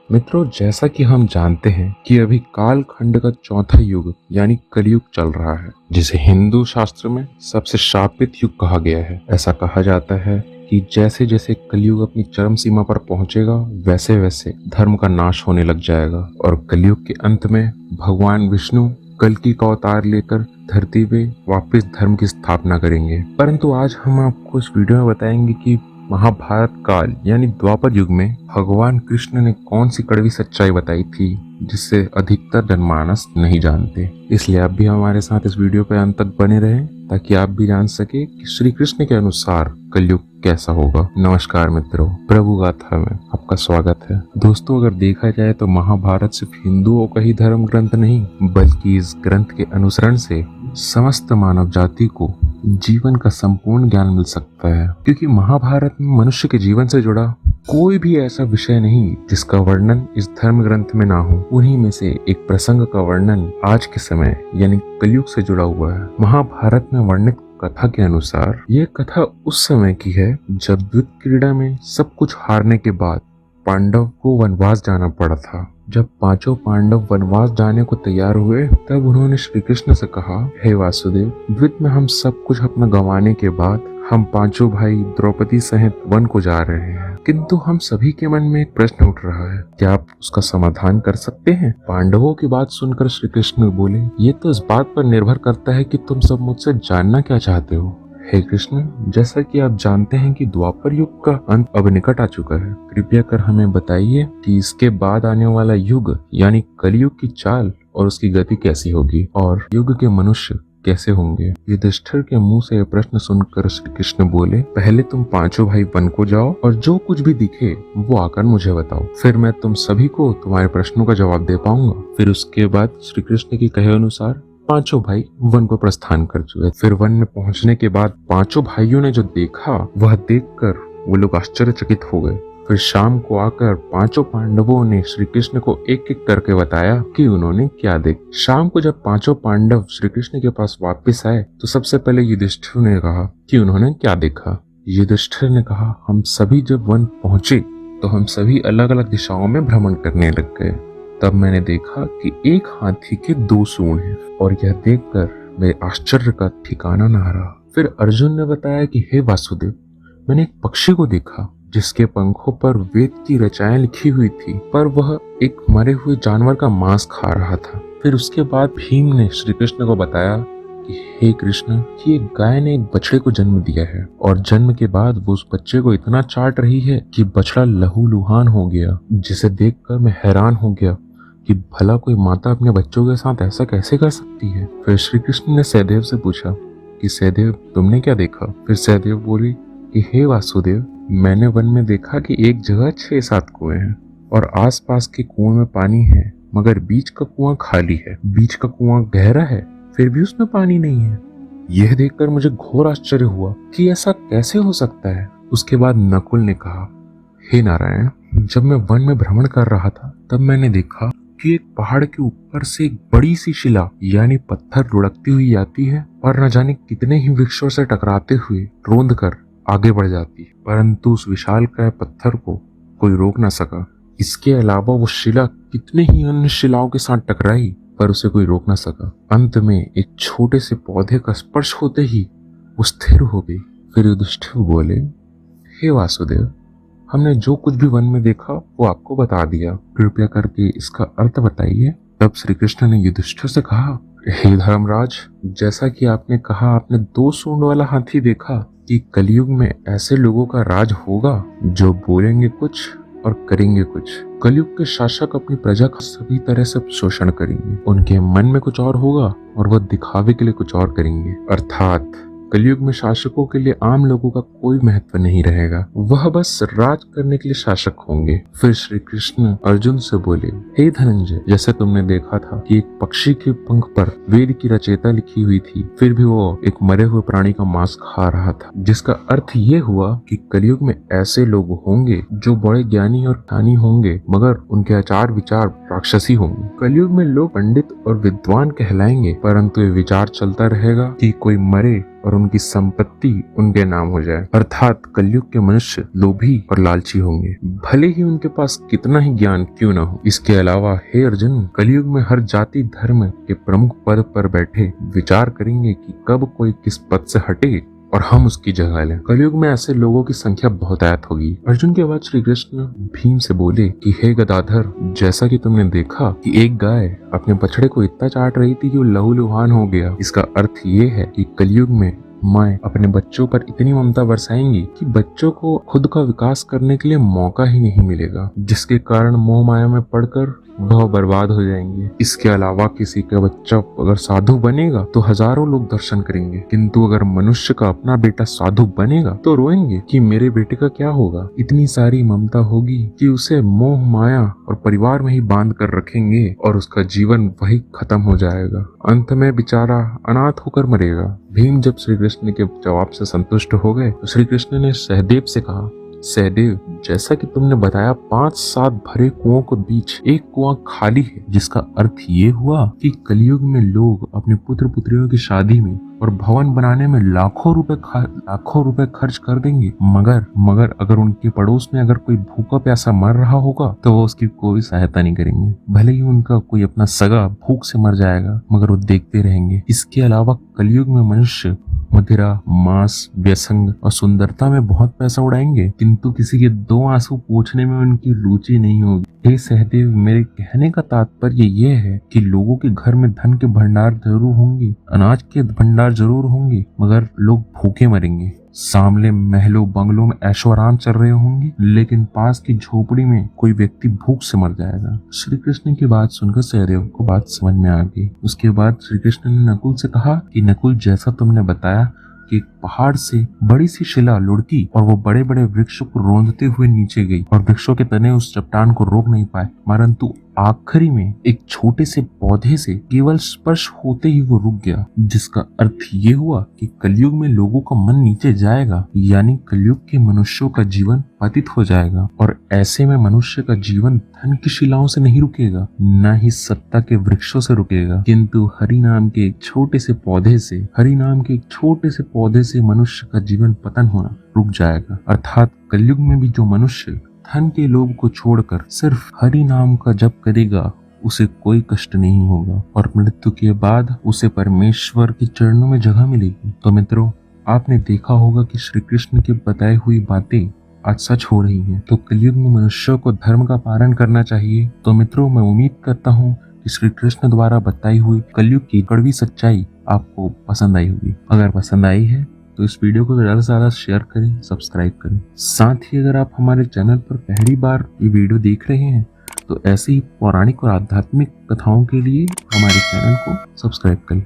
मित्रों, जैसा कि हम जानते हैं कि अभी काल खंड का चौथा युग यानी कलयुग चल रहा है, जिसे हिंदू शास्त्र में सबसे शापित युग कहा गया है। ऐसा कहा जाता है कि जैसे जैसे कलयुग अपनी चरम सीमा पर पहुंचेगा, वैसे वैसे धर्म का नाश होने लग जाएगा और कलयुग के अंत में भगवान विष्णु कल्कि का अवतार लेकर धरती पे वापस धर्म की स्थापना करेंगे। परंतु आज हम आपको इस वीडियो में बताएंगे कि महाभारत काल यानी द्वापर युग में भगवान कृष्ण ने कौन सी कड़वी सच्चाई बताई थी, जिससे अधिकतर जनमानस नहीं जानते। इसलिए आप भी हमारे साथ इस वीडियो पे अंत तक बने रहें, ताकि आप भी जान सके कि श्री कृष्ण के अनुसार कलयुग कैसा होगा। नमस्कार मित्रों, प्रभु गाथा में आपका स्वागत है। दोस्तों, अगर देखा जाए तो महाभारत सिर्फ हिंदुओं का ही धर्म ग्रंथ नहीं, बल्कि इस ग्रंथ के अनुसरण से समस्त मानव जाति को जीवन का संपूर्ण ज्ञान मिल सकता है। क्योंकि महाभारत में मनुष्य के जीवन से जुड़ा कोई भी ऐसा विषय नहीं जिसका वर्णन इस धर्म ग्रंथ में ना हो। उन्हीं में से एक प्रसंग का वर्णन आज के समय यानी कलयुग से जुड़ा हुआ है। महाभारत में वर्णित कथा के अनुसार यह कथा उस समय की है जब युद्ध क्रीड़ा में सब कुछ हारने के बाद पांडव को वनवास जाना पड़ा था। जब पांचों पांडव वनवास जाने को तैयार हुए, तब उन्होंने श्री कृष्ण से कहा, हे वासुदेव, युद्ध में हम सब कुछ अपना गंवाने के बाद हम पांचों भाई द्रौपदी सहित वन को जा रहे हैं, किंतु हम सभी के मन में एक प्रश्न उठ रहा है, क्या आप उसका समाधान कर सकते हैं? पांडवों की बात सुनकर श्री कृष्ण बोले, ये तो इस बात पर निर्भर करता है कि तुम सब मुझसे जानना क्या चाहते हो। हे कृष्ण, जैसा कि आप जानते हैं कि द्वापर युग का अंत अब निकट आ चुका है। कृपया कर हमें बताइए कि इसके बाद आने वाला युग यानी कलयुग की चाल और उसकी गति कैसी होगी और युग के मनुष्य कैसे होंगे। युधिष्ठिर के मुंह से यह प्रश्न सुनकर श्री कृष्ण बोले, पहले तुम पांचों भाई वन को जाओ और जो कुछ भी दिखे वो आकर मुझे बताओ, फिर मैं तुम सभी को तुम्हारे प्रश्नों का जवाब दे पाऊंगा। फिर उसके बाद श्री कृष्ण के कहे अनुसार पांचों भाई वन को प्रस्थान कर चुके। फिर वन में पहुंचने के बाद पांचों भाइयों ने जो देखा वह देखकर वो लोग आश्चर्यचकित हो गए। फिर शाम को आकर पांचों पांडवों ने श्री कृष्ण को एक एक करके बताया कि उन्होंने क्या देखा। शाम को जब पांचों पांडव श्री कृष्ण के पास वापस आए तो सबसे पहले युधिष्ठिर ने कहा कि उन्होंने क्या देखा। युधिष्ठिर ने कहा, हम सभी जब वन पहुंचे तो हम सभी अलग अलग दिशाओं में भ्रमण करने लग गए। तब मैंने देखा कि एक हाथी के 2 सूंड हैं और यह देखकर मेरे आश्चर्य का ठिकाना न रहा। फिर अर्जुन ने बताया कि हे वासुदेव, मैंने एक पक्षी को देखा जिसके पंखों पर वेद की रचनाएं लिखी हुई थी, पर वह एक मरे हुए जानवर का मांस खा रहा था। फिर उसके बाद भीम ने श्री कृष्ण को बताया कि हे कृष्ण, कि एक गाय ने एक बछड़े को जन्म दिया है और जन्म के बाद वो उस बच्चे को इतना चाट रही है कि बछड़ा लहूलुहान हो गया, जिसे देखकर मैं हैरान हो गया कि भला कोई माता अपने बच्चों के साथ ऐसा कैसे कर सकती है। फिर श्री कृष्ण ने सहदेव से पूछा कि सहदेव, तुमने क्या देखा? फिर सहदेव बोली कि हे वासुदेव, मैंने वन में देखा कि एक जगह 6-7 कुएं हैं और आसपास के कुएं में पानी है, मगर बीच का कुआं खाली है। बीच का कुआं गहरा है, फिर भी उसमें पानी नहीं है। यह देखकर मुझे घोर आश्चर्य हुआ कि ऐसा कैसे हो सकता है। उसके बाद नकुल ने कहा, हे नारायण, जब मैं वन में भ्रमण कर रहा था तब मैंने देखा कि एक पहाड़ के ऊपर से एक बड़ी सी शिला यानी पत्थर लुढ़कती हुई आती है और न जाने कितने ही वृक्षों से टकराते हुए रोंद कर आगे बढ़ जाती है, परंतु उस विशालकाय पत्थर को कोई रोक न सका। इसके अलावा वो शिला कितने ही अन्य शिलाओं के साथ टकराई, पर उसे कोई रोक न सका। अंत में एक छोटे से पौधे का स्पर्श होते ही वो स्थिर हो गई। फिर युधिष्ठिर बोले, हे वासुदेव, हमने जो कुछ भी वन में देखा वो आपको बता दिया, कृपया करके इसका अर्थ बताइए। तब श्री कृष्ण ने युधिष्ठिर से कहा, हे धर्मराज, जैसा कि आपने कहा आपने 2 सूंड वाला हाथी देखा, कि कलयुग में ऐसे लोगों का राज होगा जो बोलेंगे कुछ और करेंगे कुछ। कलयुग के शासक अपनी प्रजा का सभी तरह से शोषण करेंगे। उनके मन में कुछ और होगा और वह दिखावे के लिए कुछ और करेंगे। अर्थात कलयुग में शासकों के लिए आम लोगों का कोई महत्व नहीं रहेगा, वह बस राज करने के लिए शासक होंगे। फिर श्री कृष्ण अर्जुन से बोले, हे धनंजय, जैसे तुमने देखा था कि एक पक्षी के पंख पर वेद की रचयिता लिखी हुई थी, फिर भी वो एक मरे हुए प्राणी का मांस खा रहा था, जिसका अर्थ ये हुआ कि कलयुग में ऐसे लोग होंगे जो बड़े ज्ञानी और ज्ञानी होंगे, मगर उनके आचार विचार राक्षसी होंगे। कलयुग में लोग पंडित और विद्वान कहलाएंगे, परंतु ये विचार चलता रहेगा कि कोई मरे और उनकी संपत्ति उनके नाम हो जाए। अर्थात कलयुग के मनुष्य लोभी और लालची होंगे, भले ही उनके पास कितना ही ज्ञान क्यों न हो। इसके अलावा हे अर्जुन, कलयुग में हर जाति धर्म के प्रमुख पद पर बैठे विचार करेंगे कि कब कोई किस पद से हटे और हम उसकी जगह लें। कलयुग में ऐसे लोगों की संख्या बहुतायत होगी। अर्जुन के बाद श्री कृष्ण भीम से बोले कि हे गदाधर, जैसा कि तुमने देखा कि एक गाय अपने बछड़े को इतना चाट रही थी कि वो लहूलुहान हो गया, इसका अर्थ ये है कि कलयुग में माँ अपने बच्चों पर इतनी ममता बरसाएंगी कि बच्चों को खुद का विकास करने के लिए मौका ही नहीं मिलेगा, जिसके कारण मोह माया में पड़कर वह बर्बाद हो जाएंगे। इसके अलावा किसी का बच्चा अगर साधु बनेगा तो हजारों लोग दर्शन करेंगे, किंतु अगर मनुष्य का अपना बेटा साधु बनेगा तो रोएंगे कि मेरे बेटे का क्या होगा। इतनी सारी ममता होगी कि उसे मोह माया और परिवार में ही बांध कर रखेंगे और उसका जीवन वही खत्म हो जाएगा। अंत में बेचारा अनाथ होकर मरेगा। भीम जब श्री कृष्ण के जवाब से संतुष्ट हो गए तो श्री कृष्ण ने सहदेव से कहा, सहदेव, जैसा कि तुमने बताया 5-7 भरे कुओं के बीच एक कुआं खाली है, जिसका अर्थ ये हुआ कि कलयुग में लोग अपने पुत्र पुत्रियों की शादी में और भवन बनाने में लाखों रुपए खर्च कर देंगे, मगर अगर उनके पड़ोस में अगर कोई भूखा प्यासा मर रहा होगा तो वो उसकी कोई सहायता नहीं करेंगे। भले ही उनका कोई अपना सगा भूख से मर जाएगा मगर वो देखते रहेंगे। इसके अलावा कलयुग में मनुष्य मदिरा, मांस, व्यसंग और सुंदरता में बहुत पैसा उड़ाएंगे, किंतु किसी के 2 आंसू पोंछने में उनकी रुचि नहीं होगी। हे सहदेव, मेरे कहने का तात्पर्य ये है कि लोगों के घर में धन के भंडार जरूर होंगे, अनाज के भंडार जरूर होंगे, मगर लोग भूखे मरेंगे। सामने महलों बंगलों में ऐशो आराम चल रहे होंगे, लेकिन पास की झोपड़ी में कोई व्यक्ति भूख से मर जाएगा। श्री कृष्ण की बात सुनकर सहदेव को बात समझ में आ गई। उसके बाद श्री कृष्ण ने नकुल से कहा कि नकुल, जैसा तुमने बताया कि एक पहाड़ से बड़ी सी शिला लुढ़की और वो बड़े बड़े वृक्षों को रौंदते हुए नीचे गई और वृक्षों के तने उस चट्टान को रोक नहीं पाए, परंतु आखिरी में एक छोटे से पौधे से केवल स्पर्श होते ही वो रुक गया, जिसका अर्थ ये हुआ कि कलयुग में लोगों का मन नीचे जाएगा, यानी कलयुग के मनुष्यों का जीवन पतित हो जाएगा। और ऐसे में मनुष्य का जीवन धन की शिलाओं से नहीं रुकेगा, न ही सत्ता के वृक्षों से रुकेगा, किंतु हरि नाम के एक छोटे से पौधे से मनुष्य का जीवन पतन होना रुक जाएगा। अर्थात कलयुग में भी जो मनुष्य धन के लोभ को छोड़कर सिर्फ हरि नाम का जप करेगा उसे कोई कष्ट नहीं होगा और मृत्यु के बाद उसे परमेश्वर के चरणों में जगह मिलेगी। तो मित्रों, आपने देखा होगा कि श्री कृष्ण की बताई हुई बातें आज सच हो रही हैं। तो कलयुग में मनुष्यों को धर्म का पालन करना चाहिए। तो मित्रों, मैं उम्मीद करता हूँ कि श्री कृष्ण द्वारा बताई हुई कलयुग की कड़वी सच्चाई आपको पसंद आई होगी। अगर पसंद आई है तो इस वीडियो को ज़्यादा से ज़्यादा शेयर करें, सब्सक्राइब करें। साथ ही अगर आप हमारे चैनल पर पहली बार ये वीडियो देख रहे हैं तो ऐसी ही पौराणिक और आध्यात्मिक कथाओं के लिए हमारे चैनल को सब्सक्राइब करें।